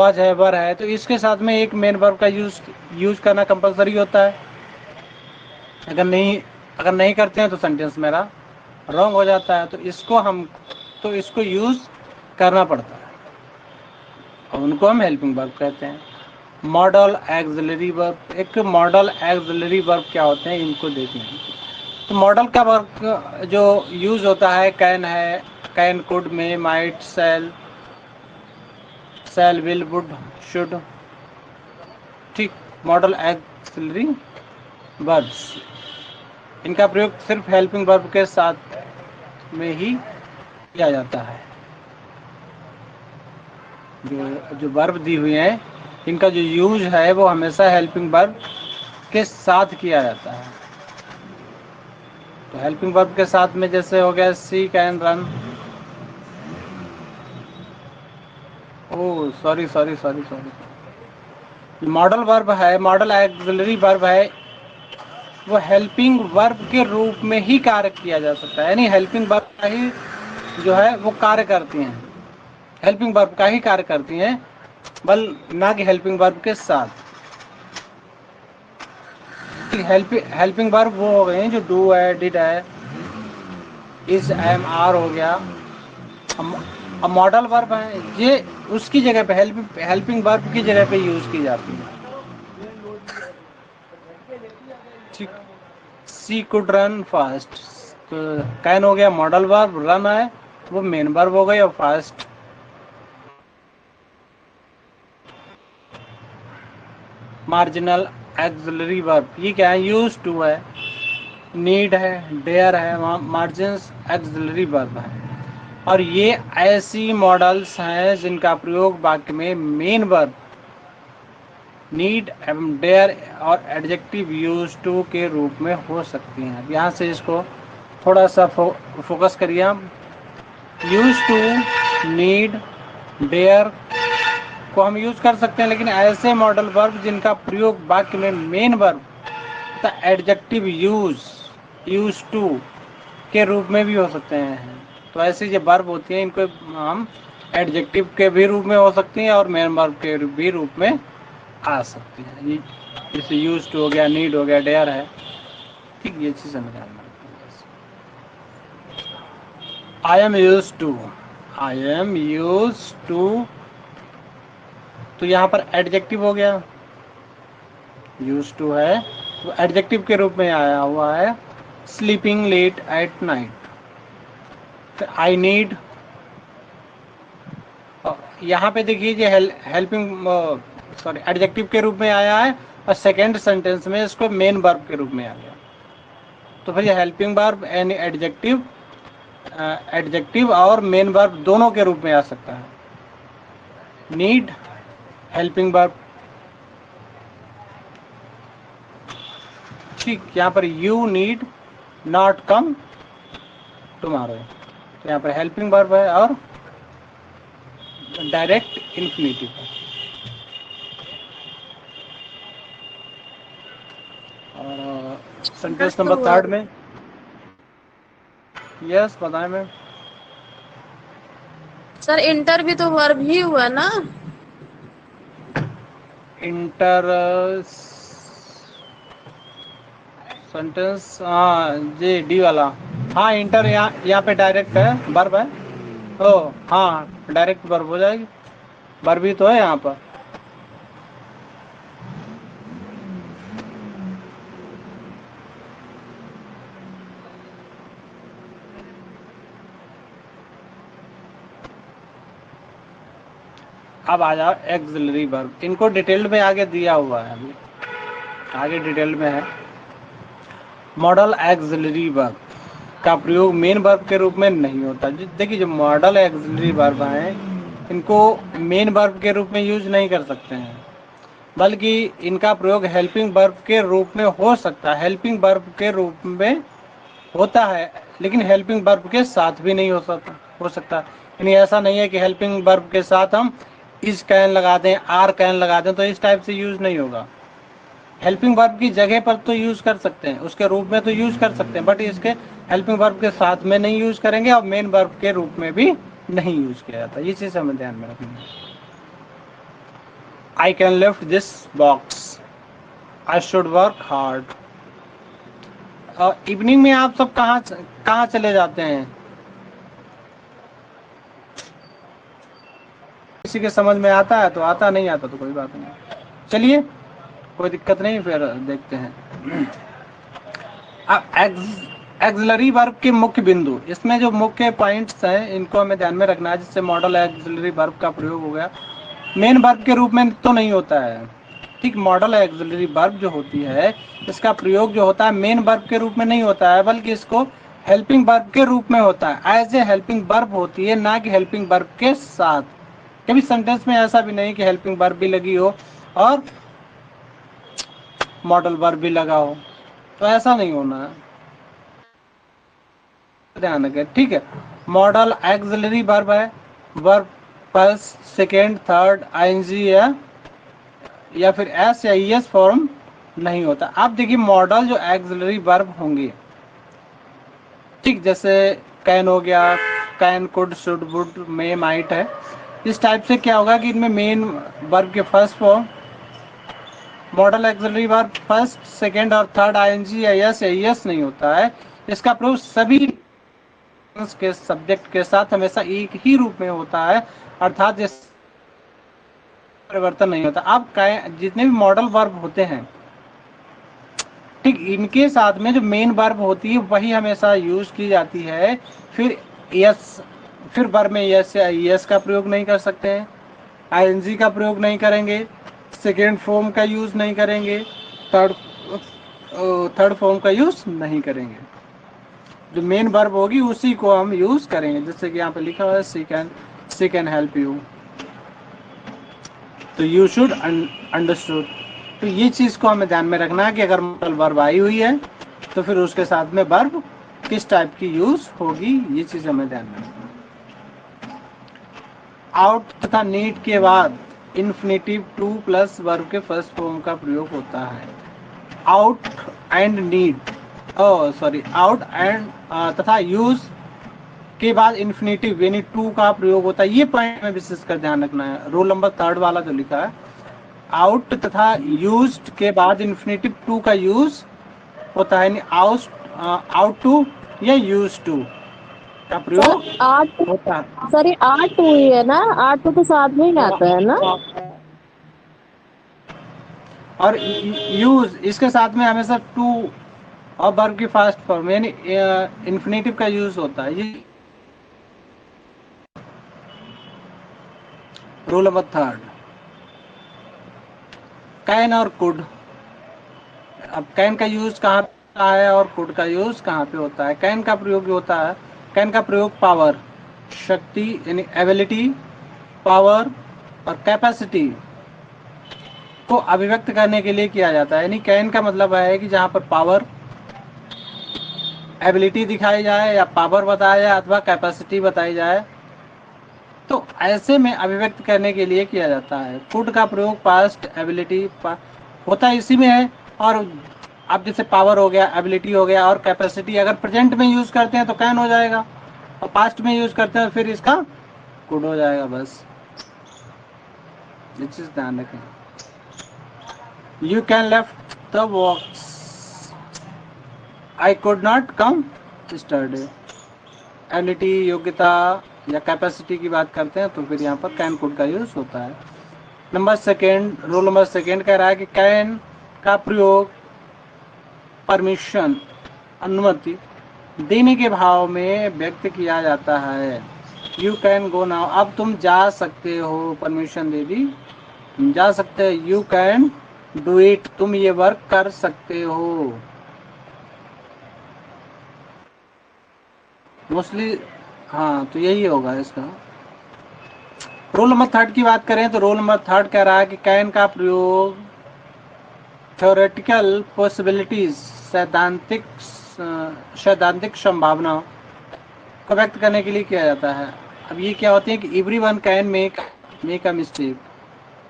Watch है, वर है, तो इसके साथ में एक मेन वर्ब का यूज करना कंपलसरी होता है। अगर नहीं करते हैं तो सेंटेंस मेरा रॉन्ग हो जाता है। तो इसको यूज करना पड़ता है और उनको हम हेल्पिंग वर्ब कहते हैं। मॉडल एक्सिलरी वर्ब, एक मॉडल एक्सिलरी वर्ब क्या होते हैं इनको देखें। तो मॉडल का वर्ब जो यूज होता है कैन है, can, could, may, might, shall, will, would, should, ठीक। मॉडल एक्सिलरी वर्ब्स, इनका प्रयोग सिर्फ हेल्पिंग वर्ब के साथ में ही किया जाता है। जो वर्ब दी हुई है इनका जो यूज है वो हमेशा हेल्पिंग वर्ब के साथ किया जाता है। तो हेल्पिंग वर्ब के साथ में जैसे हो गया she can run, oh sorry sorry sorry sorry, modal verb है, मॉडल एक्सिलरी वर्ब है, वो हेल्पिंग वर्ब के रूप में ही कार्य किया जा सकता है। यानी हेल्पिंग वर्ब का ही जो है वो कार्य करती हैं, हेल्पिंग वर्ब का ही कार्य करती हैं, बल ना कि हेल्पिंग वर्ब के साथ। हेल्पिंग वर्ब वो हो गए हैं जो डू है, डिड है, इज, एम, आर हो गया। अब मॉडल वर्ब है, ये उसकी जगह पे हेल्पिंग वर्ब की जगह पे यूज की जाती है। ठीक। सी कुड रन फास्ट, तो कैन हो गया मॉडल वर्ब, रन है वो मेन वर्ब हो गई, और फास्ट मार्जिनल एक्सिलरी वर्ब, ये क्या है, यूज टू है, नीड है, डेयर है, मार्जिनस एक्सिलरी वर्ब है। और ये ऐसी मॉडल्स हैं जिनका प्रयोग वाक्य में मेन वर्ब, नीड एवं डेयर और एडजेक्टिव यूज टू के रूप में हो सकती हैं। अब यहाँ से इसको थोड़ा सा फोकस करिए हम। यूज टू, नीड, डेयर को हम यूज कर सकते हैं, लेकिन ऐसे मॉडल वर्ब जिनका प्रयोग वाक्य में मेन वर्ब तथा एडजेक्टिव यूज टू के रूप में भी हो सकते हैं। तो ऐसी जो वर्ब होती हैं इनको हम एडजेक्टिव के भी रूप में हो सकती हैं और मेन वर्ब के भी रूप में आ सकती है। जैसे यूज टू हो गया, नीड हो गया, डेयर है, ठीक, ये चीज समझ आना। I am use to, I am use to, तो यहाँ पर एडजेक्टिव हो गया, यूज टू है तो एडजेक्टिव के रूप में आया हुआ है। स्लीपिंग लेट एट नाइट, तो आई नीड, यहाँ पे देखिए ये हेल्पिंग सॉरी एडजेक्टिव के रूप में आया है और सेकेंड सेंटेंस में इसको मेन वर्ब के रूप में आ गया। तो फिर ये हेल्पिंग वर्ब एंड एडजेक्टिव और मेन वर्ब दोनों के रूप में आ सकता है। नीड हेल्पिंग वर्ब, ठीक। यहाँ पर you need not come tomorrow, तो यहाँ पर हेल्पिंग वर्ब है और डायरेक्ट इन्फिनिटिव है। और सेंटेंस नंबर थर्ड में, यस बताएं मैम। सर इंटर भी तो वर्ब ही हुआ ना? इंटर सेंटेंस, हाँ जी, डी वाला, हाँ इंटर यहाँ पे डायरेक्ट है, वर्ब है। ओ हाँ, डायरेक्ट वर्ब हो जाएगी, वर्ब ही तो है यहाँ पर। अब आ जाओ एक्सिलरी वर्ब, इनको डिटेल्ड में आगे दिया हुआ है, अभी आगे डिटेल में है। मॉडल एक्सिलरी वर्ब का प्रयोग मेन वर्ब के रूप में नहीं होता। देखिए जो मॉडल एक्सिलरी वर्ब हैं इनको मेन वर्ब के रूप में यूज नहीं कर सकते हैं, बल्कि इनका प्रयोग हेल्पिंग वर्ब के रूप में हो सकता है, हेल्पिंग वर्ब के रूप में होता है, लेकिन हेल्पिंग वर्ब के साथ भी नहीं हो सकता। यानी ऐसा नहीं है कि हेल्पिंग वर्ब के साथ हम इज कैन लगा दें, आर कैन लगा दें, तो इस टाइप से यूज नहीं होगा। हेल्पिंग वर्ब की जगह पर तो यूज कर सकते हैं, उसके रूप में तो यूज कर सकते हैं, बट इसके हेल्पिंग वर्ब के साथ में नहीं यूज करेंगे और मेन वर्ब के रूप में भी नहीं यूज किया जाता। ये चीज हमें ध्यान में रखनी है। I can lift this box, I should work hard. Evening में आप सब कहाँ चले जाते हैं? किसी के समझ में आता है तो आता, नहीं आता तो कोई बात नहीं। चलिए कोई दिक्कत नहीं, फिर देखते हैं। अब एक्सिलरी वर्ब के मुख्य बिंदु, इसमें जो मुख्य पॉइंट्स हैं इनको हमें ध्यान में रखना है। जिससे मॉडल एक्सिलरी वर्ब का प्रयोग हो गया, मेन वर्ब के रूप में तो नहीं होता है। ठीक, मॉडल एक्सिलरी वर्ब जो होती है इसका प्रयोग जो होता है मेन वर्ब के रूप में नहीं होता है, बल्कि इसको हेल्पिंग वर्ब के रूप में होता है। एज ए हेल्पिंग वर्ब होती है, ना कि हेल्पिंग वर्ब के साथ। कभी सेंटेंस में ऐसा भी नहीं कि हेल्पिंग वर्ब भी लगी हो और मॉडल वर्ब भी लगा हो, तो ऐसा नहीं होना है, ध्यान रखें। ठीक है, मॉडल एक्सिलरी वर्ब है, verb first second third ING या फिर एस या ईएस फॉर्म नहीं होता। आप देखिए मॉडल जो एक्सिलरी वर्ब होंगे, ठीक, जैसे कैन हो गया, can could should would may might है, इस टाइप से क्या होगा कि इनमें मेन वर्ब के first form model auxiliary verb first second और थर्ड आईएनजी या एस नहीं होता है। इसका प्रयोग सभी के सब्जेक्ट के साथ हमेशा एक ही रूप में होता है, अर्थात जिस परिवर्तन नहीं होता। अब जितने भी मॉडल वर्ब होते हैं, ठीक, इनके साथ में जो मेन वर्ब होती है वही हमेशा यूज की जाती है। फिर यस, फिर वर्ब में यस या यस का प्रयोग नहीं कर सकते हैं, आईएनजी का प्रयोग नहीं करेंगे, सेकेंड फॉर्म का यूज नहीं करेंगे, थर्ड फॉर्म का यूज नहीं करेंगे। जो मेन वर्ब होगी उसी को हम यूज करेंगे। जैसे कि यहाँ पे लिखा हुआ है सी कैन हेल्प यू, तो यू शुड अंडरस्टूड। तो ये चीज को हमें ध्यान में रखना है कि अगर मॉडल वर्ब आई हुई है तो फिर उसके साथ में वर्ब किस टाइप की यूज होगी, ये चीज हमें ध्यान में रखना है। आउट तथा नीड के बाद इन्फिनेटिव टू प्लस वर्ब के फर्स्ट फॉर्म का प्रयोग होता है। Out and need, out and तथा यूज के बाद इन्फिनेटिव यानी टू का प्रयोग होता है। ये पॉइंट में विशेष कर ध्यान रखना है। रोल नंबर थर्ड वाला जो लिखा है, आउट तथा यूज्ड के बाद इन्फिनेटिव टू का यूज होता है, यानी आउट टू या यूज टू का प्रयोग सर आठ, होता है। सर ये आठ टू ही है ना, आठ टू तो साथ में ही आता है ना। और यूज इसके साथ में हमेशा टू और वर्ब की फास्ट फॉर्म यानी इन्फिनेटिव का यूज होता है। ये रूल नंबर थर्ड। कैन और कुड, अब कैन का यूज कहाँ पे है और कुड का यूज कहाँ पे होता है? कैन का प्रयोग होता है, कैन का प्रयोग पावर, शक्ति यानी एबिलिटी, पावर और कैपेसिटी को अभिव्यक्त करने के लिए किया जाता है। यानी कैन का मतलब है कि जहाँ पर पावर एबिलिटी दिखाई जाए या पावर बताया जाए अथवा कैपेसिटी बताई जाए, तो ऐसे में अभिव्यक्त करने के लिए किया जाता है। कुड का प्रयोग पास्ट एबिलिटी होता है इसी में है। और अब जैसे पावर हो गया, एबिलिटी हो गया और कैपेसिटी अगर प्रेजेंट में यूज करते हैं तो कैन हो जाएगा, और पास्ट में यूज करते हैं फिर इसका कुड हो जाएगा। बस ये चीज ध्यान रखें। You can left the walks, I could not come Saturday. Ability, योग्यता या कैपेसिटी की बात करते हैं तो फिर यहाँ पर कैन कुड का यूज होता है। Number second, roll number second कह रहा है कि कैन का प्रयोग परमिशन, अनुमति देने के भाव में व्यक्त किया जाता है। यू कैन गो नाउ, अब तुम जा सकते हो, परमिशन दे दी, तुम जा सकते हो। यू कैन डू इट, तुम ये वर्क कर सकते हो। मोस्टली हाँ, तो यही होगा इसका। रोल नंबर थर्ड की बात करें तो रोल नंबर थर्ड कह रहा है कि कैन का प्रयोग थ्योरेटिकल पॉसिबिलिटीज, सैद्धांतिक संभावना को व्यक्त करने के लिए किया जाता है। अब ये क्या होती है कि everyone can make a mistake,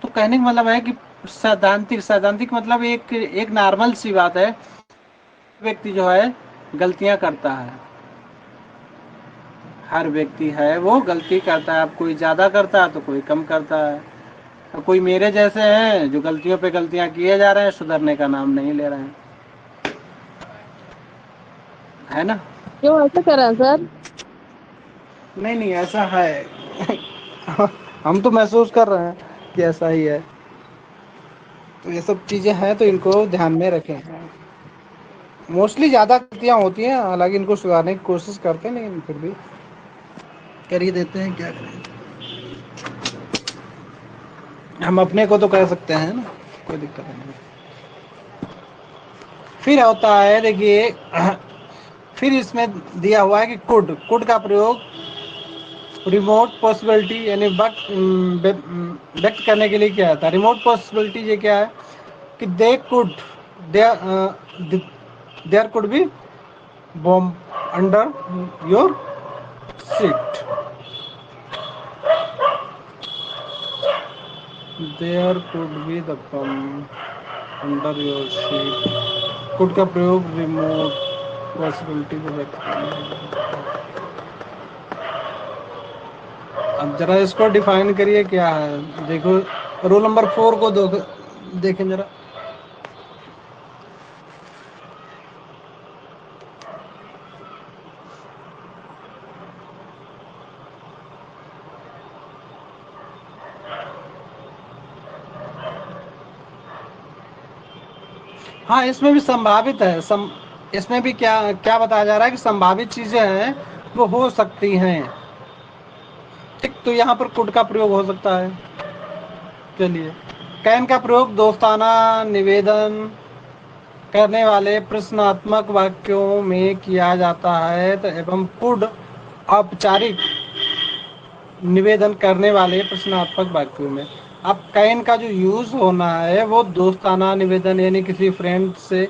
तो कहने का मतलब है कि सैद्धांतिक मतलब एक नॉर्मल सी बात है, व्यक्ति जो है गलतियां करता है, हर व्यक्ति है वो गलती करता है। अब कोई ज्यादा करता है तो कोई कम करता है। कोई मेरे जैसे हैं जो गलतियों पे गलतियां किए जा रहे हैं, सुधरने का नाम नहीं ले रहे हैं, है ना? क्यों ऐसा करा सर? नहीं नहीं, ऐसा है। हम तो महसूस कर रहे हैं कि ऐसा ही है। तो ये सब चीजें हैं, तो इनको ध्यान में रखें। मोस्टली ज्यादा गलतियां होती हैं, हालांकि इनको सुधारने की कोशिश करते हैं, लेकिन फिर भी कर ही देते हैं, क्या करें। हम अपने को तो कर सकते हैं ना, कोई दिक्कत नहीं। फिर होता है, देखिए, फिर इसमें दिया हुआ है कि कुड कुड का प्रयोग रिमोट पॉसिबिलिटी यानी व्यक्त करने के लिए किया जाता है। रिमोट पॉसिबिलिटी ये क्या है कि there could be bomb under your seat, there could be the bomb under your seat. Could का प्रयोग रिमोट पॉसिबिलिटी को व्यक्त करने के लिए। अब जरा इसको डिफाइन करिए क्या है, देखो रोल नंबर 4 को देखें जरा। हाँ, इसमें भी संभावित है, इसमें भी क्या क्या बताया जा रहा है कि संभावित चीजें हैं वो हो सकती हैं। ठीक, तो यहाँ पर कुड का प्रयोग हो सकता है। चलिए, कैन का प्रयोग दोस्ताना निवेदन करने वाले प्रश्नात्मक वाक्यों में किया जाता है, तो एवं कुड औपचारिक निवेदन करने वाले प्रश्नात्मक वाक्यों में। अब कैन का जो यूज होना है वो दोस्ताना निवेदन यानी किसी फ्रेंड से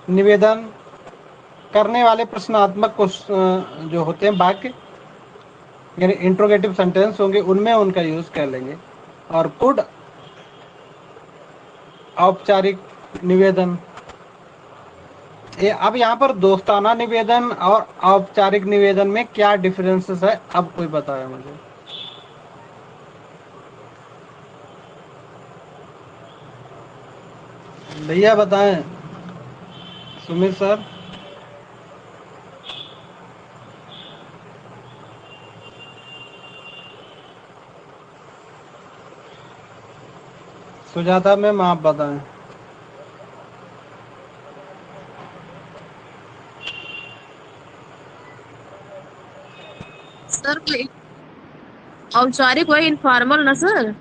निवेदन करने वाले प्रश्नात्मक जो होते हैं वाक्य यानी इंट्रोगेटिव सेंटेंस होंगे, उनमें उनका यूज कर लेंगे। और कुड औपचारिक निवेदन। अब यहाँ पर दोस्ताना निवेदन और औपचारिक निवेदन में क्या डिफरेंसेस है, अब कोई बताया मुझे। भैया बताएं, सुमित सर। सुजाता मैम, आप बताएं। सर कोई औपचारिक वही इनफॉर्मल ना सर?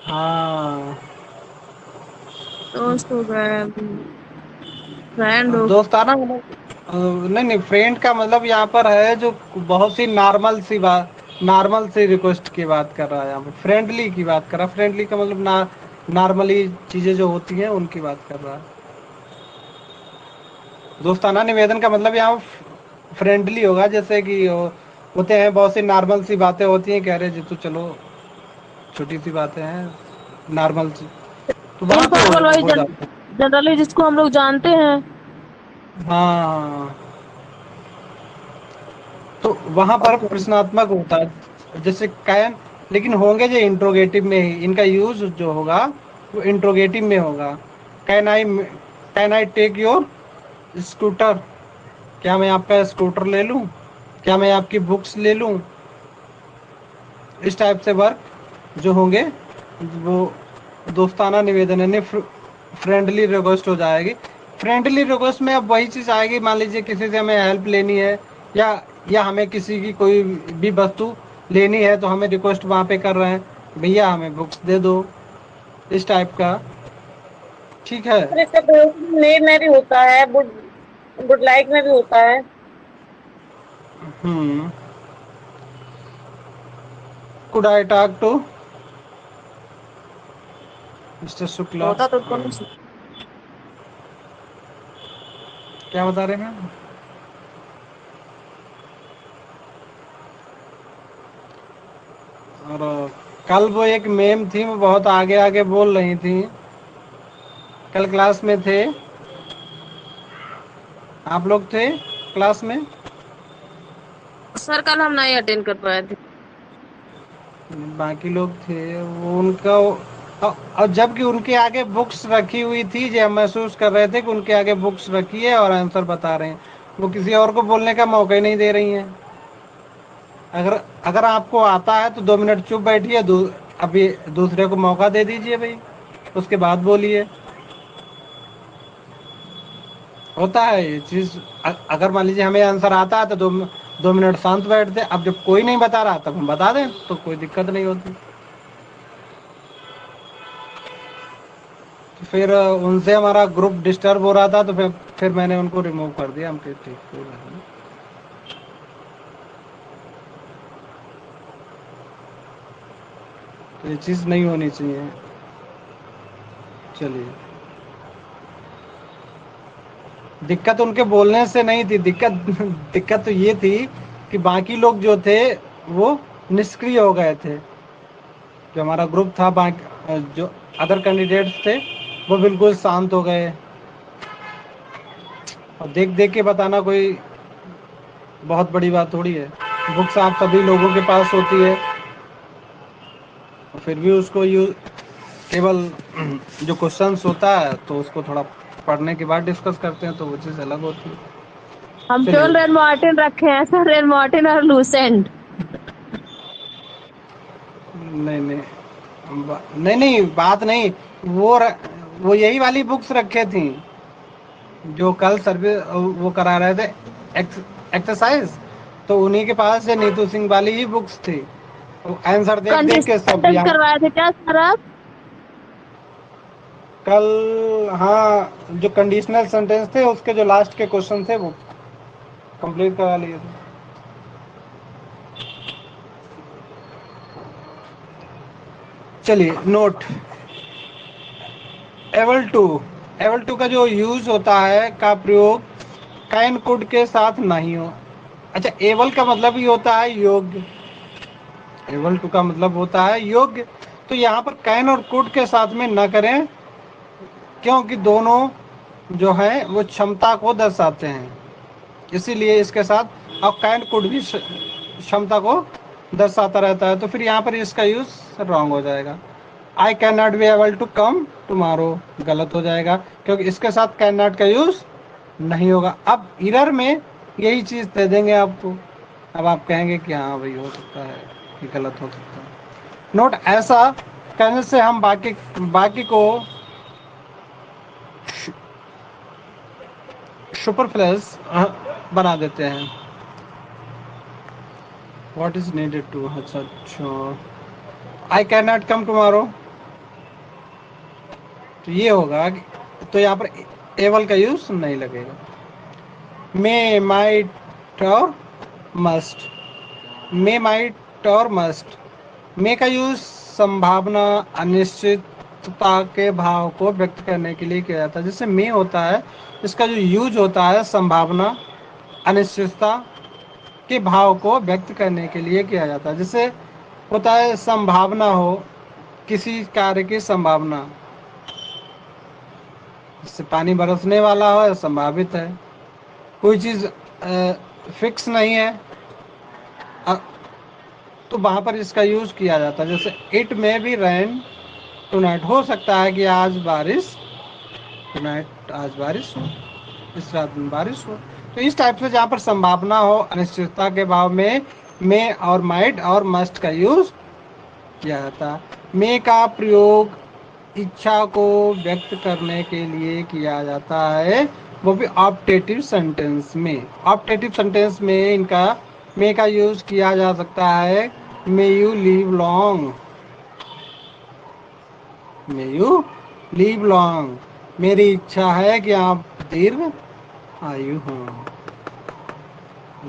हाँ, दोस्त हो गए, फ्रेंड हो। दोस्ताना मतलब नहीं नहीं, फ्रेंड का मतलब यहाँ पर है जो बहुत सी नॉर्मल सी बात, नॉर्मल सी रिक्वेस्ट की बात कर रहा है। यहाँ पर फ्रेंडली की बात कर रहा है। फ्रेंडली का मतलब नॉर्मली चीजें जो होती हैं उनकी बात कर रहा है। दोस्ताना निवेदन का मतलब यहाँ फ्रेंडली होगा, जैसे कि होते हैं बहुत सी नॉर्मल सी बातें होती हैं, कह रहे जी तो चलो छोटी सी बातें हैं नॉर्मल सी, तो वहां पे इनफॉर्मल वही हो जाता है। जनरली जिसको हम लोग जानते हैं। हाँ, तो वहां पर ओके। प्रश्नात्मक होता है जैसे कैन, लेकिन होंगे जो इंट्रोगेटिव में ही, इनका यूज जो होगा वो इंट्रोगेटिव में होगा। Can I take your scooter, क्या मैं आपका स्कूटर ले लूं, क्या मैं आपकी बुक्स ले लूं। इस टाइप से वर्क जो होंगे वो दोस्ताना निवेदन यानी फ्रेंडली रिक्वेस्ट हो जाएगी। फ्रेंडली रिक्वेस्ट में अब वही चीज़ आएगी, मान लीजिए किसी से हमें हेल्प लेनी है, या हमें किसी की कोई भी वस्तु लेनी है, तो हमें रिक्वेस्ट वहाँ पे कर रहे हैं, भैया हमें बुक्स दे दो, इस टाइप का। ठीक है। फिर इसका प्रयोग ने में भी होता है, वुड लाइक में भी होता है। Hmm, could I talk to mister Shukla. होता तो दोनों से। क्या बता रहे हैं? और कल वो एक मैम थी, वो बहुत आगे आगे बोल रही थी, कल क्लास में थे, आप लोग थे क्लास में? सर कल हम नहीं अटेंड कर पाए थे। बाकी लोग थे वो उनका, और जबकि उनके आगे बुक्स रखी हुई थी, जो हम महसूस कर रहे थे कि उनके आगे बुक्स रखी है और आंसर बता रहे हैं, वो किसी और को बोलने का मौका ही नहीं दे रही हैं। अगर अगर आपको आता है तो 2 मिनट चुप बैठिए, अभी दूसरे को मौका दे दीजिए भाई, उसके बाद बोलिए। होता है ये चीज। अगर मान लीजिए हमें आंसर आता है तो 2 मिनट शांत बैठते, अब जब कोई नहीं बता रहा तब हम बता दें तो कोई दिक्कत नहीं होती। तो फिर उनसे हमारा ग्रुप डिस्टर्ब हो रहा था, तो फिर मैंने उनको रिमूव कर दिया। हम ठीक ठीक कोई बात नहीं। तो ये चीज नहीं होनी चाहिए। चलिए, दिक्कत उनके बोलने से नहीं थी, दिक्कत दिक्कत तो ये थी कि बाकी लोग जो थे वो निष्क्रिय हो गए थे। जो हमारा ग्रुप था, बाकी जो अदर कैंडिडेट्स थे वो बिल्कुल शांत हो गए। और देख देख के बताना कोई बहुत बड़ी बात थोड़ी है। बुक्स आप सभी लोगों के पास होती है, और फिर भी उसको केवल जो क्वेश्चंस होता है तो उसको थोड़ा पढ़ने के बाद डिस्कस करते हैं, तो वो चीज़ अलग होती है। हम चलिए, केवल रेन मार्टिन रखे हैं सर, रेन मार्टिन और लूसेंट। नहीं नहीं, नहीं नहीं, बात नहीं। वो यही वाली बुक्स रखे थी जो कल सर्विस वो करा रहे थे, एक्सरसाइज। तो उन्हीं के पास से नीतू सिंह वाली ही बुक्स थी। आंसर देख देख के सब कंडीशन यहाँ करवाए थे क्या सर आप? कल, हाँ, जो कंडीशनल सेंटेंस थे उसके जो लास्ट के क्वेश्चन थे वो कंप्लीट करा लिए थे। चलिए, नोट। एबल टू का जो यूज होता है, का प्रयोग कैन कुड के साथ नहीं हो। अच्छा, एबल का मतलब ही होता है योग्य। एबल टू का मतलब होता है योग्य। तो यहाँ पर कैन और कुड के साथ में ना करें, क्योंकि दोनों जो है वो क्षमता को दर्शाते हैं, इसीलिए इसके साथ। और कैन कुड भी क्षमता को दर्शाता रहता है, तो फिर यहाँ पर इसका यूज रॉन्ग हो जाएगा। I can not be able to come tomorrow गलत हो जाएगा, क्योंकि इसके साथ कैन नॉट का यूज नहीं होगा। अब इरर में यही चीज दे देंगे आपको। अब आप कहेंगे कि हाँ भाई, हो सकता है कि गलत हो सकता है। नोट, ऐसा कहने से हम बाकी बाकी को सुपरफ्लैश बना देते हैं। व्हाट इज नीडेड टू, अच्छा, आई कैन नॉट कम टुमारो, तो ये होगा तो यहाँ पर एबल का यूज नहीं लगेगा। मे, माइट और मस्ट। मे, माइट और मस्ट। मे का यूज संभावना, अनिश्चितता के भाव को व्यक्त करने के लिए किया जाता है। जैसे मे होता है, इसका जो यूज होता है संभावना, अनिश्चितता के भाव को व्यक्त करने के लिए किया जाता है। जैसे होता है संभावना हो, किसी कार्य की संभावना, जैसे पानी बरसने वाला हो, संभावित है। कोई चीज फिक्स नहीं है, तो वहां पर इसका यूज किया जाता है। जैसे इट में भी रेन टुनाइट, हो सकता है कि आज बारिश, टुनाइट आज बारिश हो, इस रात में बारिश हो। तो इस टाइप से जहाँ पर संभावना हो, अनिश्चितता के भाव में मे और माइट और मस्ट का यूज किया जाता है। मे का प्रयोग इच्छा को व्यक्त करने के लिए किया जाता है, वो भी ऑप्टेटिव सेंटेंस में। ऑप्टेटिव सेंटेंस में इनका मे का यूज किया जा सकता है। May you leave long, may you leave long, मेरी इच्छा है कि आप दीर्घ आयु हों।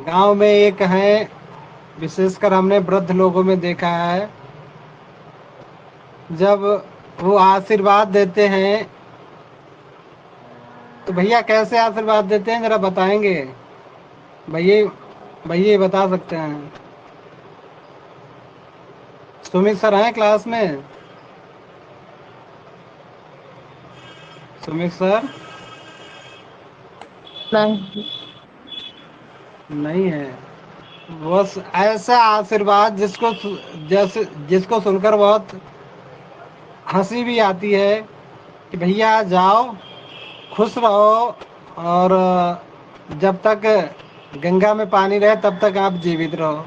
गांव में एक है, विशेषकर हमने वृद्ध लोगों में देखा है, जब वो आशीर्वाद देते हैं तो भैया कैसे आशीर्वाद देते हैं, जरा बताएंगे? भैया, भैया बता सकते हैं? सुमित सर हैं क्लास में? सुमित सर नहीं। नहीं है। बस ऐसा आशीर्वाद जैसे जिसको सुनकर बहुत हंसी भी आती है कि भैया जाओ, खुश रहो, और जब तक गंगा में पानी रहे तब तक आप जीवित रहो।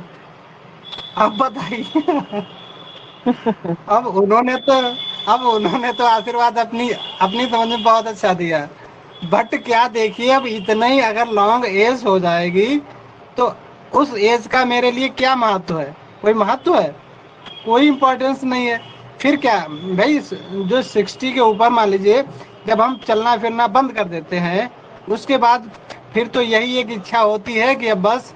अब बताइए। अब उन्होंने तो अब उन्होंने तो आशीर्वाद अपनी अपनी समझ में बहुत अच्छा दिया, बट क्या देखिए, अब इतने ही अगर लॉन्ग एज हो जाएगी तो उस एज का मेरे लिए क्या महत्व है? कोई महत्व है? कोई इम्पोर्टेंस नहीं है। फिर क्या भाई, जो 60 के ऊपर मान लीजिए जब हम चलना फिरना बंद कर देते हैं, उसके बाद फिर तो यही एक इच्छा होती है कि अब बस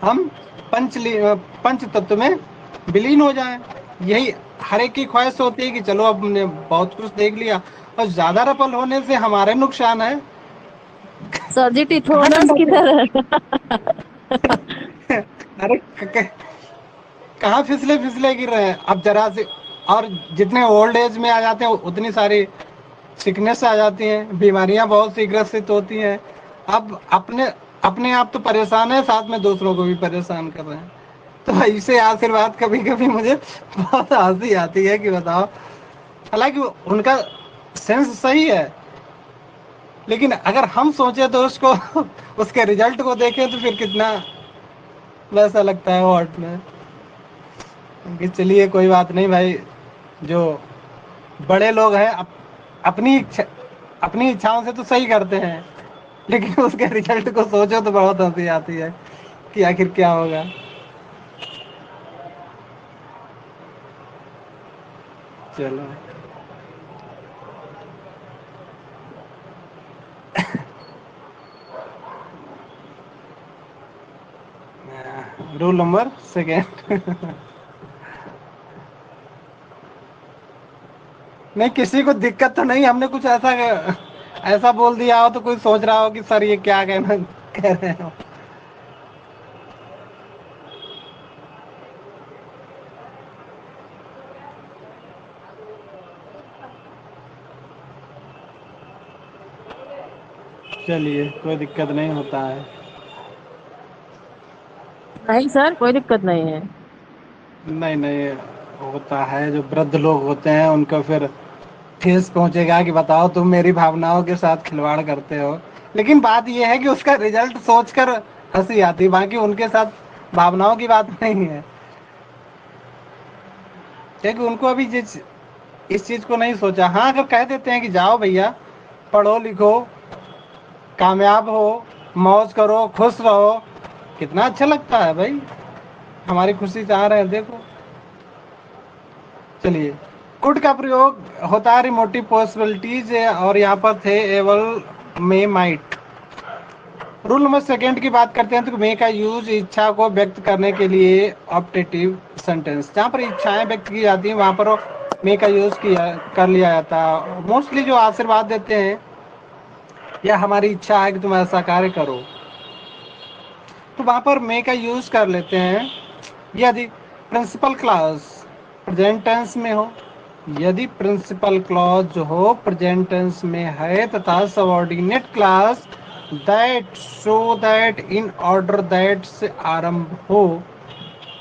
हम पंच तत्व में विलीन हो जाएं। यही हर एक की ख्वाहिश होती है कि चलो अब हमने बहुत कुछ देख लिया, और ज्यादा रपल होने से हमारे नुकसान है। सर जी कहाँ टिथोनस नंबर किधर है? अरे कहाँ फिसले फिसले गिर रहे हैं अब जरा से। और जितने ओल्ड एज में आ जाते हैं उतनी सारी सिकनेस आ जाती हैं, बीमारियां बहुत सी ग्रसित होती हैं। अब अपने अपने आप तो परेशान है, साथ में दूसरों को भी परेशान कर रहे हैं। तो ऐसे आशीर्वाद कभी कभी मुझे बहुत हंसी आती है कि बताओ, हालांकि उनका सेंस सही है, लेकिन अगर हम सोचे तो उसको उसके रिजल्ट को देखें तो फिर कितना वैसा लगता है हॉट में कि चलिए कोई बात नहीं भाई, जो बड़े लोग हैं अपनी इच्छाओं से तो सही करते हैं, लेकिन उसके रिजल्ट को सोचो तो बहुत हंसी आती है कि आखिर क्या होगा। चलो, रूल नंबर सेकेंड। नहीं, किसी को दिक्कत तो नहीं, हमने कुछ ऐसा ऐसा बोल दिया हो तो कोई सोच रहा हो कि सर ये क्या कहना कह रहे हो। चलिए, कोई दिक्कत नहीं होता है। नहीं सर, कोई दिक्कत नहीं है। नहीं नहीं, होता है, जो वृद्ध लोग होते हैं उनको फिर ठेस पहुंचेगा कि बताओ तुम मेरी भावनाओं के साथ खिलवाड़ करते हो। लेकिन बात यह है कि उसका रिजल्ट सोचकर हंसी आती है, बाकी उनके साथ भावनाओं की बात नहीं है, क्योंकि उनको अभी इस चीज को नहीं सोचा। हाँ, अगर कह देते हैं कि जाओ भैया, पढ़ो लिखो, कामयाब हो, मौज करो, खुश रहो, कितना अच्छा लगता है भाई। हमारी खुशी चाह रहे हैं, देखो। चलिए, कुड का प्रयोग होता है रिमोटिव पॉसिबिलिटीज, और यहाँ पर थे एवल में माइट। रूल नंबर सेकेंड की बात करते हैं तो मे का यूज इच्छा को व्यक्त करने के लिए ऑप्टेटिव सेंटेंस, जहाँ पर इच्छाएं व्यक्त की जाती हैं वहाँ पर मे का यूज किया कर लिया जाता है। मोस्टली जो आशीर्वाद देते हैं या हमारी इच्छा है कि तुम ऐसा कार्य करो, तो वहाँ पर मे का यूज कर लेते हैं। यदि प्रिंसिपल क्लॉज प्रेजेंट टेंस में हो, यदि प्रिंसिपल क्लॉज जो हो प्रेजेंट टेंस में है, तथा subordinate class that show that in order that से आरंभ हो,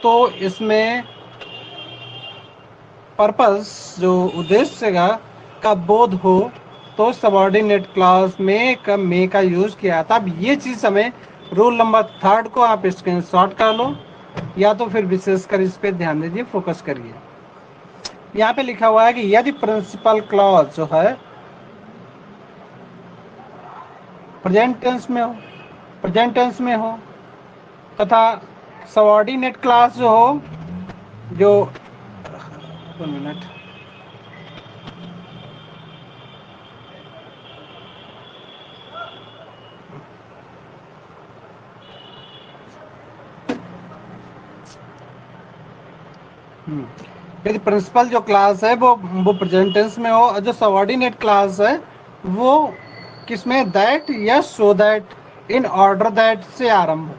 तो इसमें पर्पस जो उद्देश्य का बोध हो, तो सबऑर्डिनेट क्लास में मे का यूज किया था। अब ये चीज हमें, रूल नंबर थर्ड को आप स्क्रीनशॉट कर लो, या तो फिर विशेषकर इस पे ध्यान दीजिए, फोकस करिए। यहाँ पे लिखा हुआ है कि यदि प्रिंसिपल क्लॉज जो है प्रेजेंट टेंस में हो तथा सबऑर्डिनेट क्लास जो हो, जो 1 मिनट, यदि प्रिंसिपल जो क्लास है वो प्रेजेंट टेंस में हो, और जो सबऑर्डिनेट क्लास है वो किसमें, दैट या so that in order that से आरंभ हो।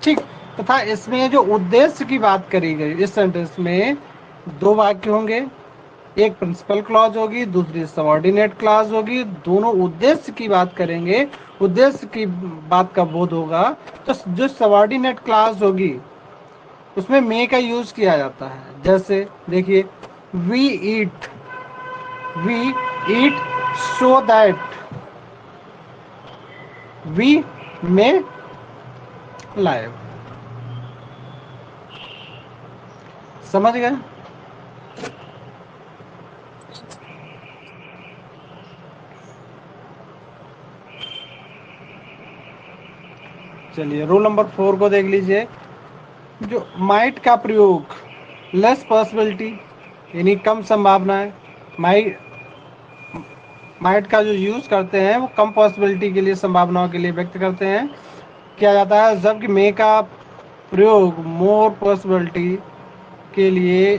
ठीक, तथा इसमें जो उद्देश्य की बात करी गई इस सेंटेंस में दो वाक्य होंगे, एक प्रिंसिपल क्लॉज होगी, दूसरी सबऑर्डिनेट क्लॉज होगी। दोनों उद्देश्य की बात करेंगे, उद्देश्य की बात का बोध होगा। तो जो सबऑर्डिनेट क्लॉज होगी उसमें मे का यूज किया जाता है। जैसे देखिए, we eat so that we may live. समझ गए? चलिए रूल नंबर 4 को देख लीजिए। जो माइट का प्रयोग, लेस पॉसिबिलिटी यानी कम संभावना है। माइट का जो यूज करते हैं वो कम पॉसिबिलिटी के लिए, संभावनाओं के लिए व्यक्त करते हैं, किया जाता है। जबकि मे का प्रयोग मोर पॉसिबिलिटी के लिए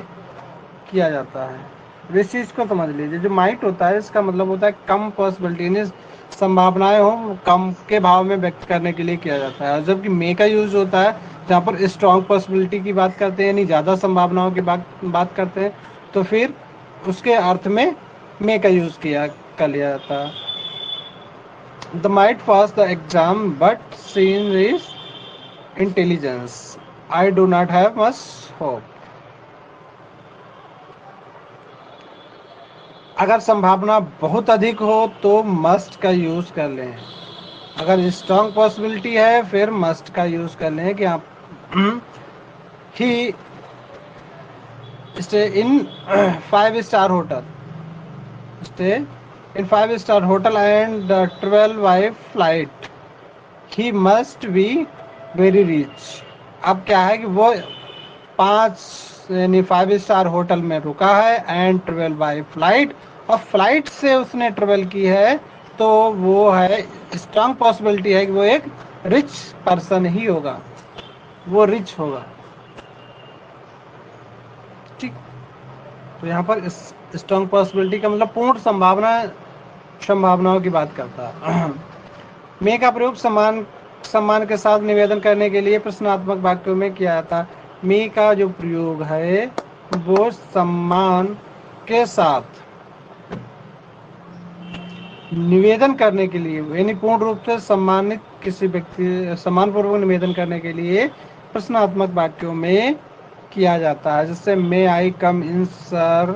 किया जाता है। इस चीज को समझ लीजिए, जो माइट होता है इसका मतलब होता है कम पॉसिबिलिटी, यानी संभावनाएं हो कम के भाव में व्यक्त करने के लिए किया जाता है। जबकि मे का यूज होता है जहाँ पर स्ट्रॉन्ग पॉसिबिलिटी की बात करते हैं, यानी ज़्यादा संभावनाओं की बात करते हैं, तो फिर उसके अर्थ में मे का यूज कर लिया जाता है। The might pass the exam but seen is intelligence, I do not have much hope. अगर संभावना बहुत अधिक हो तो मस्ट का यूज कर लें। अगर स्ट्रॉन्ग पॉसिबिलिटी है फिर मस्ट का यूज कर लें कि आप ही stay in 5 star hotel, stay in 5 star hotel and 12 by flight, he must be very rich. अब क्या है कि वो 5 यानी 5 स्टार होटल में रुका है एंड 12 बाई फ्लाइट, और फ्लाइट से उसने ट्रेवल की है, तो वो है स्ट्रांग पॉसिबिलिटी है कि वो एक रिच पर्सन ही होगा, वो रिच होगा। ठीक, तो यहाँ पर स्ट्रांग पॉसिबिलिटी का मतलब पूर्ण संभावनाओं की बात करता है। मे का प्रयोग सम्मान के साथ निवेदन करने के लिए प्रश्नात्मक वाक्यों में किया जाता है। मे का जो प्रयोग है वो सम्मान के साथ निवेदन करने के लिए, यानी पूर्ण रूप से सम्मानित किसी व्यक्ति, सम्मानपूर्वक निवेदन करने के लिए प्रश्नात्मक वाक्यों में किया जाता है। जैसे मे आई कम इन सर,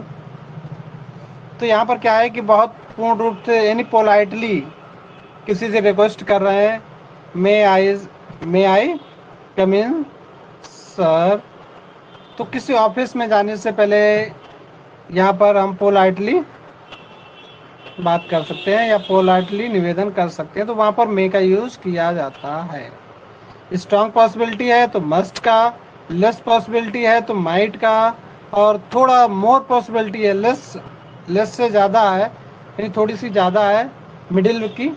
तो यहाँ पर क्या है कि बहुत पूर्ण रूप से यानी पोलाइटली किसी से रिक्वेस्ट कर रहे हैं, मे आई कम इन सर। तो किसी ऑफिस में जाने से पहले यहाँ पर हम पोलाइटली बात कर सकते हैं या पोलाइटली निवेदन कर सकते हैं, तो वहाँ पर मे का यूज किया जाता है। स्ट्रॉन्ग पॉसिबिलिटी है तो मस्ट का, लेस पॉसिबिलिटी है तो माइट का, और थोड़ा मोर पॉसिबिलिटी है, लेस से ज़्यादा है यानी थोड़ी सी ज़्यादा है मिडिल की,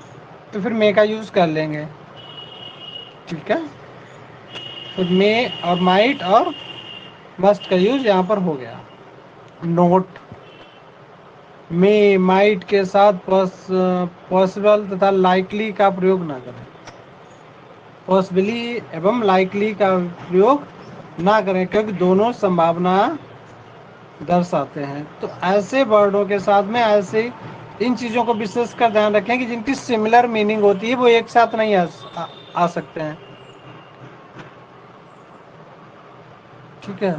तो फिर मे का यूज़ कर लेंगे। ठीक है, तो मे और माइट और मस्ट का यूज यहाँ पर हो गया। नोट, मे माइट के साथ पॉसिबल तथा लाइकली का प्रयोग ना करें। पॉसिबली एवं लाइकली का प्रयोग ना करें क्योंकि दोनों संभावना दर्शाते हैं। तो ऐसे वर्डों के साथ में ऐसे इन चीज़ों को विशेषकर ध्यान रखें कि जिनकी सिमिलर मीनिंग होती है वो एक साथ नहीं आ सकते हैं। ठीक है,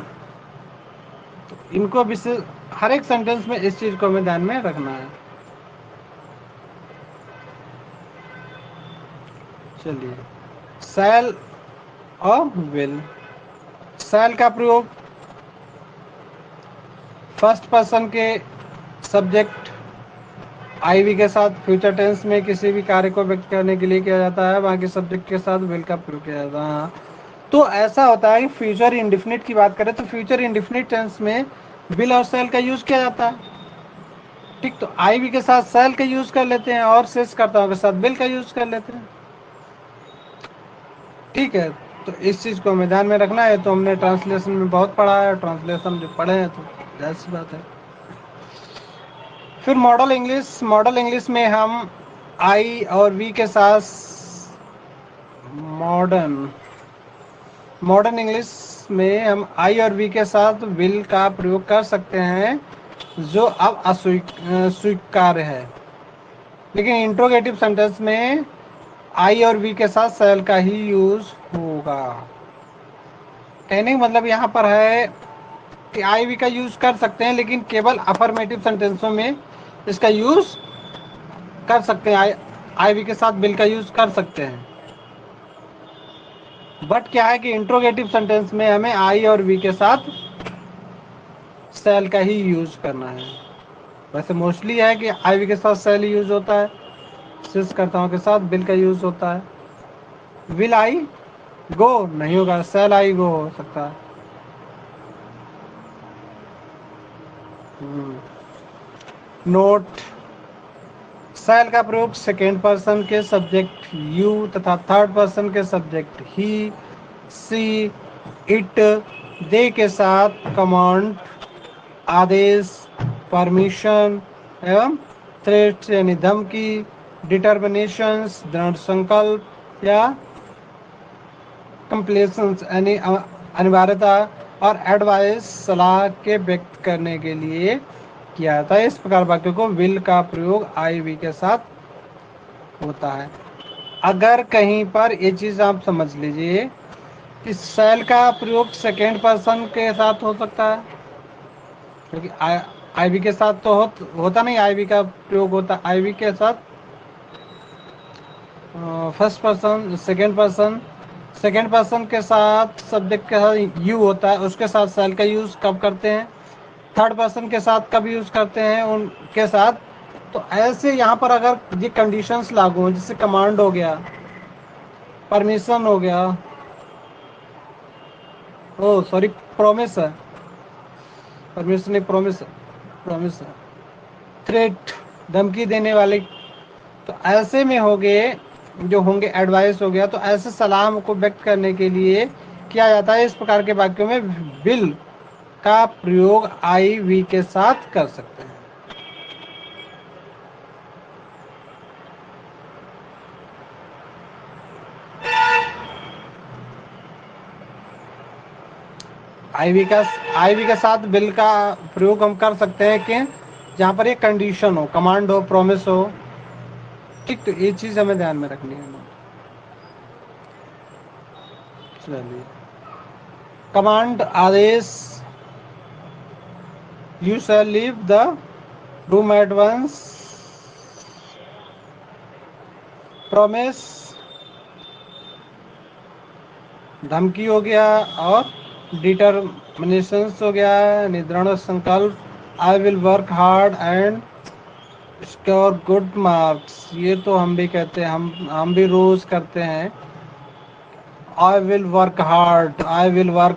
तो इनको विशेष हर एक सेंटेंस में इस चीज को हमें ध्यान में रखना है। चलिए, शैल और विल। शैल का प्रयोग फर्स्ट पर्सन के सब्जेक्ट आईवी के साथ फ्यूचर टेंस में किसी भी कार्य को व्यक्त करने के लिए किया जाता है, वहाँ के सब्जेक्ट के साथ विल का प्रयोग किया जाता है। तो ऐसा होता है कि फ्यूचर इंडिफिनिट की बात करें तो फ्यूचर इंडिफिनिट टेंस में विल और शैल का यूज किया जाता है। ठीक, तो आईवी के साथ शैल का यूज कर लेते हैं और शेष कर्ताओं के साथ विल का यूज कर लेते हैं। ठीक है, तो इस चीज को हमें ध्यान में रखना है। तो हमने ट्रांसलेशन में बहुत पढ़ा है, ट्रांसलेशन जो पढ़े हैं तो जाहिर सी बात है। फिर मॉडल इंग्लिश में हम आई और वी के साथ मॉडर्न इंग्लिश में हम आई और वी के साथ विल का प्रयोग कर सकते हैं जो अब स्वीकार्य है। लेकिन इंट्रोगेटिव सेंटेंस में आई और वी के साथ सेल का ही यूज होगा। कहने का मतलब यहाँ पर है कि आई वी का यूज कर सकते हैं, लेकिन केवल अफर्मेटिव सेंटेंसों में इसका यूज कर सकते हैं। आई वी के साथ बिल का यूज कर सकते हैं। बट क्या है कि इंट्रोगेटिव सेंटेंस में हमें आई और वी के साथ सेल का ही यूज करना है। वैसे मोस्टली है कि आई वी के साथ सेल यूज होता है, कर्ताओं के साथ बिल का यूज होता है। विल आई गो नहीं होगा, सेल आई गो हो सकता है। नोट, सेल का प्रयोग सेकेंड पर्सन के सब्जेक्ट यू तथा थर्ड पर्सन के सब्जेक्ट ही, सी, इट, दे के साथ कमांड, आदेश, परमिशन एवं थ्रेट यानी धमकी, डिटर्मिनेशंस दृढ़ संकल्प या कंप्लेसेंस यानी अनिवार्यता, और एडवाइस सलाह के व्यक्त करने के लिए किया जाता है। इस प्रकार वाक्यों को विल का प्रयोग आई वी के साथ होता है। अगर कहीं पर ये चीज आप समझ लीजिए कि सेल का प्रयोग सेकेंड पर्सन के साथ हो सकता है, क्योंकि आई वी के साथ तो होता नहीं। आई वी का प्रयोग होता आई वी के साथ फर्स्ट पर्सन, सेकेंड पर्सन के साथ सब्जेक्ट के साथ यू होता है, उसके साथ सेल का यूज कब करते हैं, थर्ड पर्सन के साथ कब यूज करते हैं उनके साथ। तो ऐसे यहाँ पर अगर ये कंडीशंस लागू हो, जैसे कमांड हो गया, परमिशन हो गया, ओ सॉरी प्रॉमिस है, परमिशन नहीं प्रॉमिस है, थ्रेट धमकी देने वाले, तो ऐसे में हो गए जो होंगे एडवाइस हो गया। तो ऐसे सलाह को व्यक्त करने के लिए किया जाता है। इस प्रकार के वाक्यों में विल का प्रयोग आई वी के साथ कर सकते हैं। आई वी के साथ बिल का प्रयोग हम कर सकते हैं कि जहाँ पर एक कंडीशन हो, कमांड हो, प्रॉमिस हो। ठीक, तो ये चीज हमें ध्यान में रखनी है। चलिए, कमांड आदेश, you shall leave the room at once, promise धमकी हो गया, और डिटर्मिनेशंस हो गया, दृढ़ संकल्प, I will work hard and score good marks. ये तो हम भी कहते हैं, हम भी रोज करते हैं। I will work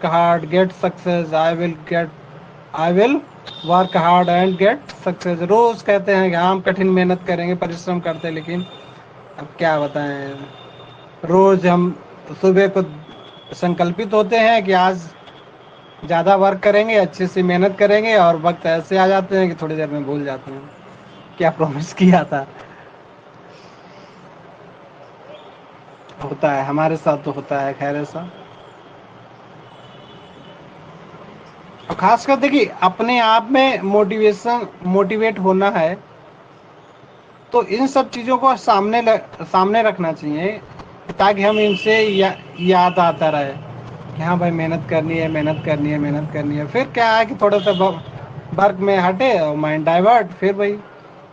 hard get success, I will work hard and get success. रोज कहते हैं कि हम कठिन मेहनत करेंगे, परिश्रम करते हैं, लेकिन अब क्या बताएं, रोज हम सुबह को संकल्पित होते हैं कि आज ज़्यादा वर्क करेंगे, अच्छे से मेहनत करेंगे, और वक्त ऐसे आ जाते हैं कि थोड़ी देर में भूल जाते हैं क्या प्रॉमिस किया था। होता है, हमारे साथ तो होता है खैर ऐसा। और खासकर देखिए, अपने आप में मोटिवेट होना है, तो इन सब चीज़ों को सामने रखना चाहिए, ताकि हम इनसे याद आता रहे कि हाँ भाई मेहनत करनी है। फिर क्या है कि थोड़ा सा वर्क में हटे और माइंड डाइवर्ट, फिर वही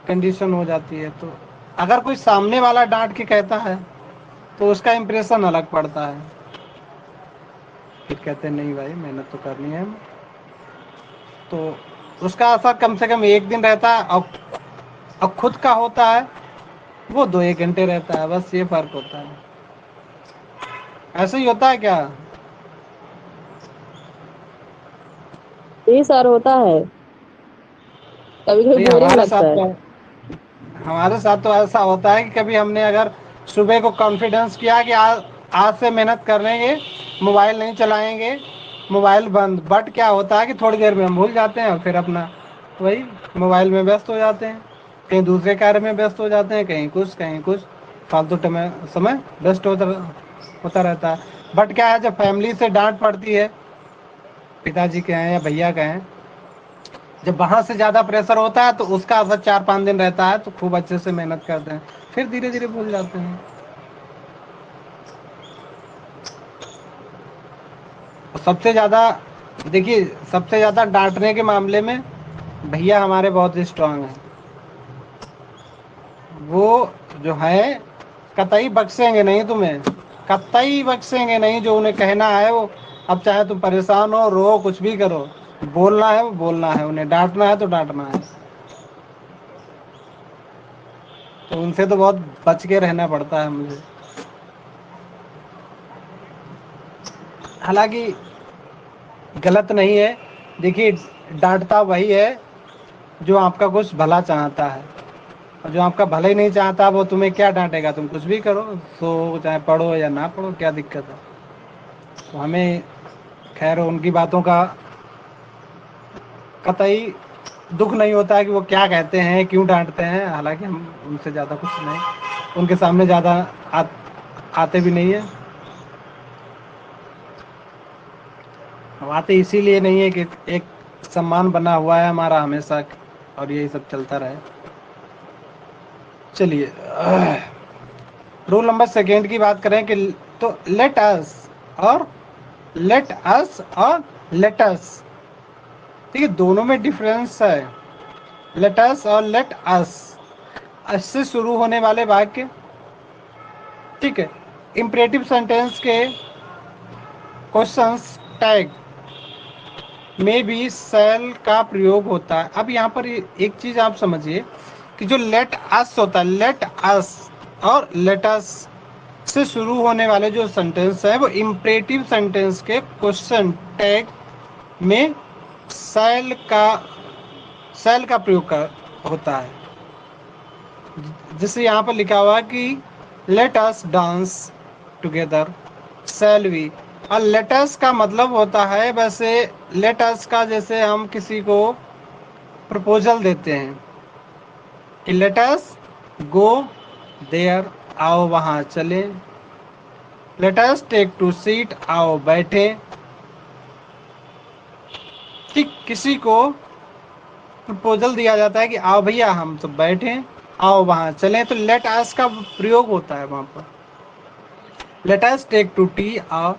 कंडीशन हो जाती है। तो अगर कोई सामने वाला डांट के कहता है तो उसका इम्प्रेशन अलग पड़ता है, फिर कहते हैं नहीं भाई मेहनत तो करनी है, तो उसका असर कम से कम एक दिन रहता है, और खुद का होता है वो 2-1 घंटे रहता है, बस ये फर्क होता है। ऐसे ही होता है क्या? ये सर होता है, कभी कभी नहीं, बोरिंग लगता है। हमारे साथ तो ऐसा होता है कि कभी हमने अगर सुबह को कॉन्फिडेंस किया कि आज से मेहनत करेंगे, मोबाइल नहीं चलाएंगे, मोबाइल बंद, बट क्या होता है कि थोड़ी देर में हम भूल जाते हैं और फिर अपना वही मोबाइल में व्यस्त हो जाते हैं, कहीं दूसरे कार्य में व्यस्त हो जाते हैं, कहीं कुछ फालतू समय व्यस्त होता रहता है। बट क्या है, जब फैमिली से डांट पड़ती है, पिताजी के हैं या भैया के हैं, जब वहां से ज्यादा प्रेशर होता है तो उसका असर 4-5 दिन रहता है, तो खूब अच्छे से मेहनत करते हैं, फिर धीरे धीरे भूल जाते हैं। सबसे ज्यादा देखिए, सबसे ज्यादा डांटने के मामले में भैया हमारे बहुत स्ट्रांग हैं। वो जो है कतई बख्शेंगे नहीं तुम्हें, कतई बख्शेंगे नहीं। जो उन्हें कहना है वो, अब चाहे तुम परेशान हो, रो, कुछ भी करो, बोलना है वो बोलना है, उन्हें डांटना है तो डांटना है। तो उनसे तो बहुत बच के रहना पड़ता है मुझे। हालांकि गलत नहीं है। देखिए, डांटता वही है जो आपका कुछ भला चाहता है, और जो आपका भला ही नहीं चाहता वो तुम्हें क्या डांटेगा। तुम कुछ भी करो, सो चाहे पढ़ो या ना पढ़ो, क्या दिक्कत है। तो हमें खैर उनकी बातों का कतई दुख नहीं होता है कि वो क्या कहते हैं, क्यों डांटते हैं। हालांकि हम उनसे ज़्यादा कुछ नहीं, उनके सामने ज़्यादा आते भी नहीं है। हम आते इसीलिए नहीं है कि एक सम्मान बना हुआ है हमारा हमेशा, और यही सब चलता रहे। चलिए, रूल नंबर सेकेंड की बात करें कि तो लेट अस और लेट अस और लेट अस, ठीक है, दोनों में डिफरेंस है। लेट अस और लेट अस, इससे शुरू होने वाले वाक्य, ठीक है, इंपरेटिव सेंटेंस के क्वेश्चंस टैग में भी सेल का प्रयोग होता है। अब यहाँ पर एक चीज आप समझिए कि जो लेट अस होता है, लेट अस और लेट अस से शुरू होने वाले जो सेंटेंस है वो इंपरेटिव सेंटेंस के क्वेश्चन टैग में सेल का प्रयोग होता है। जैसे यहाँ पर लिखा हुआ है कि let us dance together shall we, और लेट अस का मतलब होता है, वैसे लेट अस का जैसे हम किसी को प्रपोजल देते हैं कि लेट अस गो देयर, आओ वहाँ चले। Let us take to seat, आओ बैठे। ठीक, किसी को प्रपोजल दिया जाता है कि आओ भैया हम तो बैठे, आओ वहाँ चलें, तो लेट अस का प्रयोग होता है वहाँ पर। Let us take to tea, आओ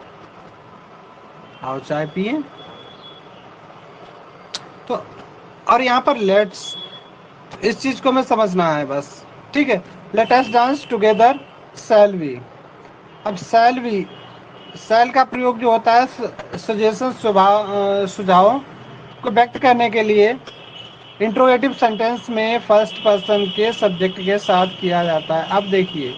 आओ चाय पिए। तो और यहाँ पर लेट्स, इस चीज को हमें समझना है बस, ठीक है। Let us dance together shall we. अब शैल वी, शैल का प्रयोग जो होता है सजेशन, सुझावों को व्यक्त करने के लिए इंट्रोगेटिव सेंटेंस में फर्स्ट पर्सन के सब्जेक्ट के साथ किया जाता है। अब देखिए,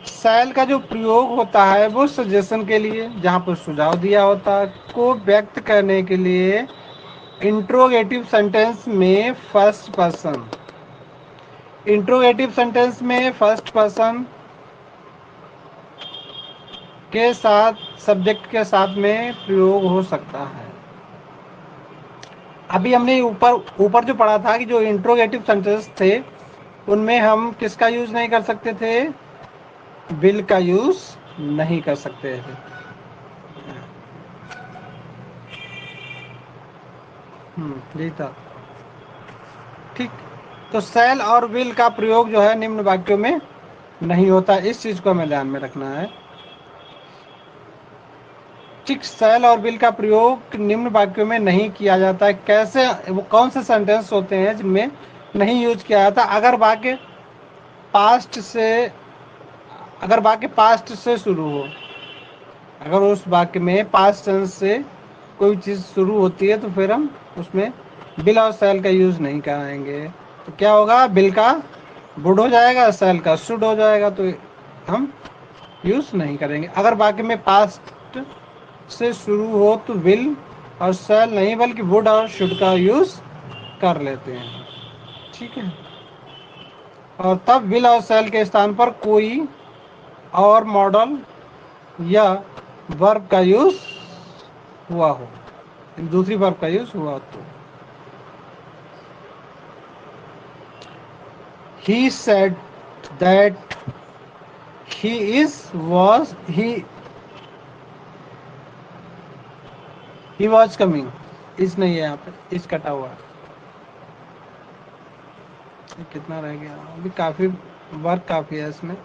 शैल का जो प्रयोग होता है वो सजेशन के लिए, जहाँ पर सुझाव दिया होता है, को व्यक्त करने के लिए इंट्रोगेटिव सेंटेंस में फर्स्ट पर्सन, इंट्रोगेटिव सेंटेंस में फर्स्ट पर्सन के साथ, सब्जेक्ट के साथ में प्रयोग हो सकता है। अभी हमने ऊपर ऊपर जो पढ़ा था कि जो इंट्रोगेटिव सेंटेंस थे उनमें हम किसका यूज नहीं कर सकते थे, विल का यूज नहीं कर सकते थे। यही था, ठीक। तो शैल और विल का प्रयोग जो है निम्न वाक्यों में नहीं होता, इस चीज को हमें ध्यान में रखना है। ठीक, शैल और विल का प्रयोग निम्न वाक्यों में नहीं किया जाता है। कैसे, वो कौन से सेंटेंस होते हैं जिनमें नहीं यूज किया जाता? अगर वाक्य पास्ट से शुरू हो, अगर उस वाक्य में पास्ट टेंस से कोई चीज शुरू होती है तो फिर हम उसमें विल और शैल का यूज नहीं कराएंगे। तो क्या होगा, विल का वुड हो जाएगा, शैल का शुड हो जाएगा, तो हम यूज नहीं करेंगे। अगर वाक्य में पास्ट से शुरू हो तो विल और शैल नहीं बल्कि वुड और शुड का यूज कर लेते हैं, ठीक है। और तब विल और शैल के स्थान पर कोई और मॉडल या वर्ब का यूज हुआ हो, दूसरी वर्ब का यूज हुआ तो। He said that he was coming. इस नहीं है यहाँ पे, इस कटा हुआ है। ये कितना रह गया अभी, काफी वर्क काफी है इसमें।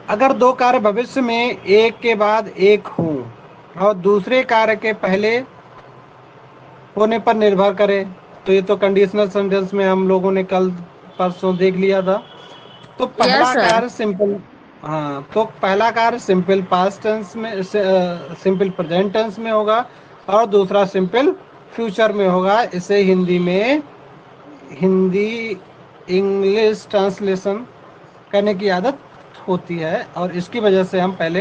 अगर दो कार्य भविष्य में एक के बाद एक हों और दूसरे कार्य के पहले होने पर निर्भर करे, तो ये तो कंडीशनल सेंटेंस में हम लोगों ने कल परसों देख लिया था। तो यस पहला सर। कार्य सिंपल, हाँ, तो पहला कार्य सिंपल पास्ट टेंस में, सिंपल प्रेजेंट टेंस में होगा और दूसरा सिंपल फ्यूचर में होगा। इसे हिंदी में हिंदी इंग्लिश ट्रांसलेशन करने की आदत होती है और इसकी वजह से हम पहले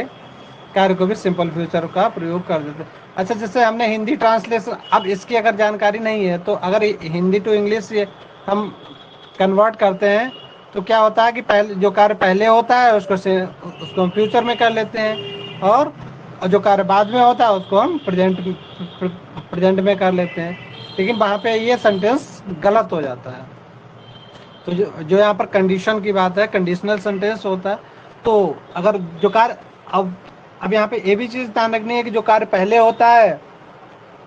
कार्य को भी सिंपल फ्यूचर का प्रयोग कर देते हैं। अच्छा, जैसे हमने हिंदी ट्रांसलेशन, अब इसकी अगर जानकारी नहीं है तो अगर हिंदी टू इंग्लिश ये हम कन्वर्ट करते हैं तो क्या होता है कि पहले जो कार्य पहले होता है उसको हम फ्यूचर में कर लेते हैं और जो कार्य बाद में होता है उसको हम प्रेजेंट में कर लेते हैं, लेकिन वहाँ पे ये सेंटेंस गलत हो जाता है। तो जो यहाँ पर कंडीशन की बात है, कंडीशनल सेंटेंस होता है। तो अगर जो कार्य अब यहाँ पे ये भी चीज़ ध्यान रखनी है कि जो कार्य पहले होता है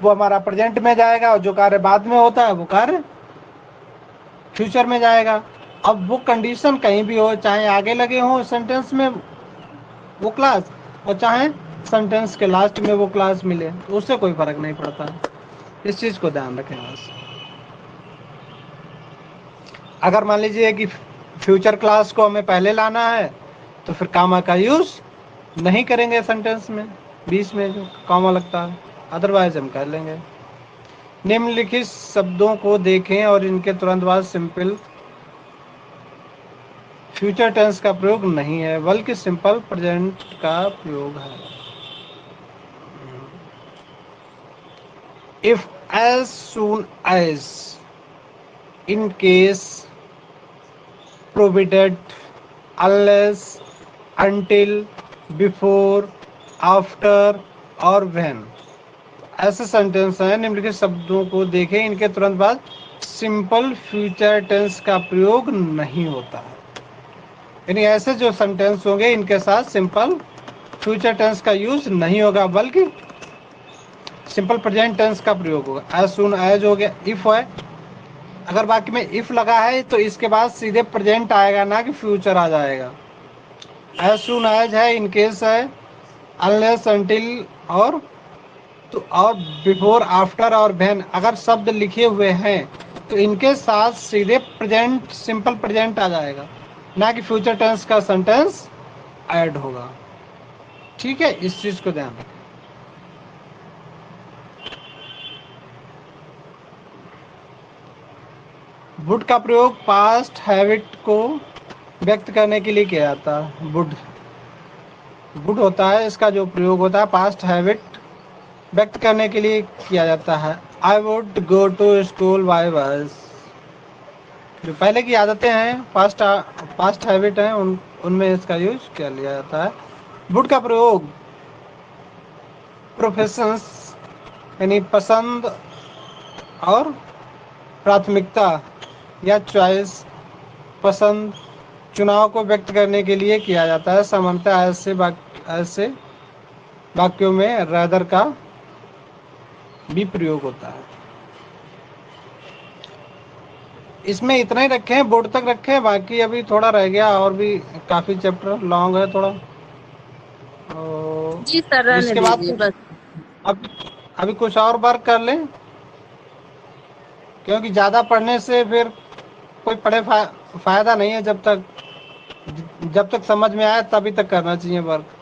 वो हमारा प्रेजेंट में जाएगा और जो कार्य बाद में होता है वो कार्य फ्यूचर में जाएगा। अब वो कंडीशन कहीं भी हो, चाहे आगे लगे हो सेंटेंस में वो क्लास और चाहे सेंटेंस के लास्ट में वो क्लास मिले, तो उससे कोई फर्क नहीं पड़ता। इस चीज़ को ध्यान रखें बस। अगर मान लीजिए कि फ्यूचर क्लास को हमें पहले लाना है तो फिर कामा का यूज़ नहीं करेंगे सेंटेंस में, बीच में जो कॉमा लगता है, अदरवाइज हम कर लेंगे। निम्नलिखित शब्दों को देखें और इनके तुरंत बाद सिंपल फ्यूचर टेंस का प्रयोग नहीं है बल्कि सिंपल प्रेजेंट का प्रयोग है। If, as soon as, in case, provided, unless, until, before, after और व्हेन, ऐसे सेंटेंस हैं। निम्नलिखित शब्दों को देखें, इनके तुरंत बाद सिंपल फ्यूचर टेंस का प्रयोग नहीं होता है। यानी ऐसे जो सेंटेंस होंगे इनके साथ सिंपल फ्यूचर टेंस का यूज नहीं होगा बल्कि सिंपल प्रेजेंट टेंस का प्रयोग होगा। एज सून एज हो गया, इफ है, अगर बाकी में इफ लगा है तो इसके बाद सीधे प्रेजेंट आएगा, ना कि फ्यूचर आ जाएगा। एज सून एज है, इनकेस है, अनलेस, अनटिल और बिफोर, आफ्टर और व्हेन अगर शब्द लिखे हुए हैं तो इनके साथ सीधे प्रेजेंट, सिंपल प्रेजेंट आ जाएगा, ना कि फ्यूचर टेंस का सेंटेंस ऐड होगा। ठीक है, इस चीज को ध्यान रखें। वुड का प्रयोग पास्ट हैबिट को व्यक्त करने के लिए किया जाता है। वुड होता है, इसका जो प्रयोग होता है पास्ट हैबिट व्यक्त करने के लिए किया जाता है। I would go to school by bus, जो पहले की आदतें हैं, पास्ट हैबिट हैं, उनमें इसका यूज किया लिया जाता है। वुड का प्रयोग प्रोफेशंस यानी पसंद और प्राथमिकता या चॉइस, पसंद, चुनाव को व्यक्त करने के लिए किया जाता है। सामान्यतः ऐसे वाक्यों में रादर का भी प्रयोग होता है। इसमें इतना ही रखें, बोर्ड तक रखें, बाकी अभी थोड़ा रह गया और भी काफी चैप्टर लॉन्ग है थोड़ा। जी सर, रहने इसके बाद दीजिए बस। अब अभी कुछ और वर्क कर लें, क्योंकि ज़्यादा पढ़ने से फिर कोई फायदा नहीं है। जब तक समझ में आए तभी तक करना चाहिए वर्क।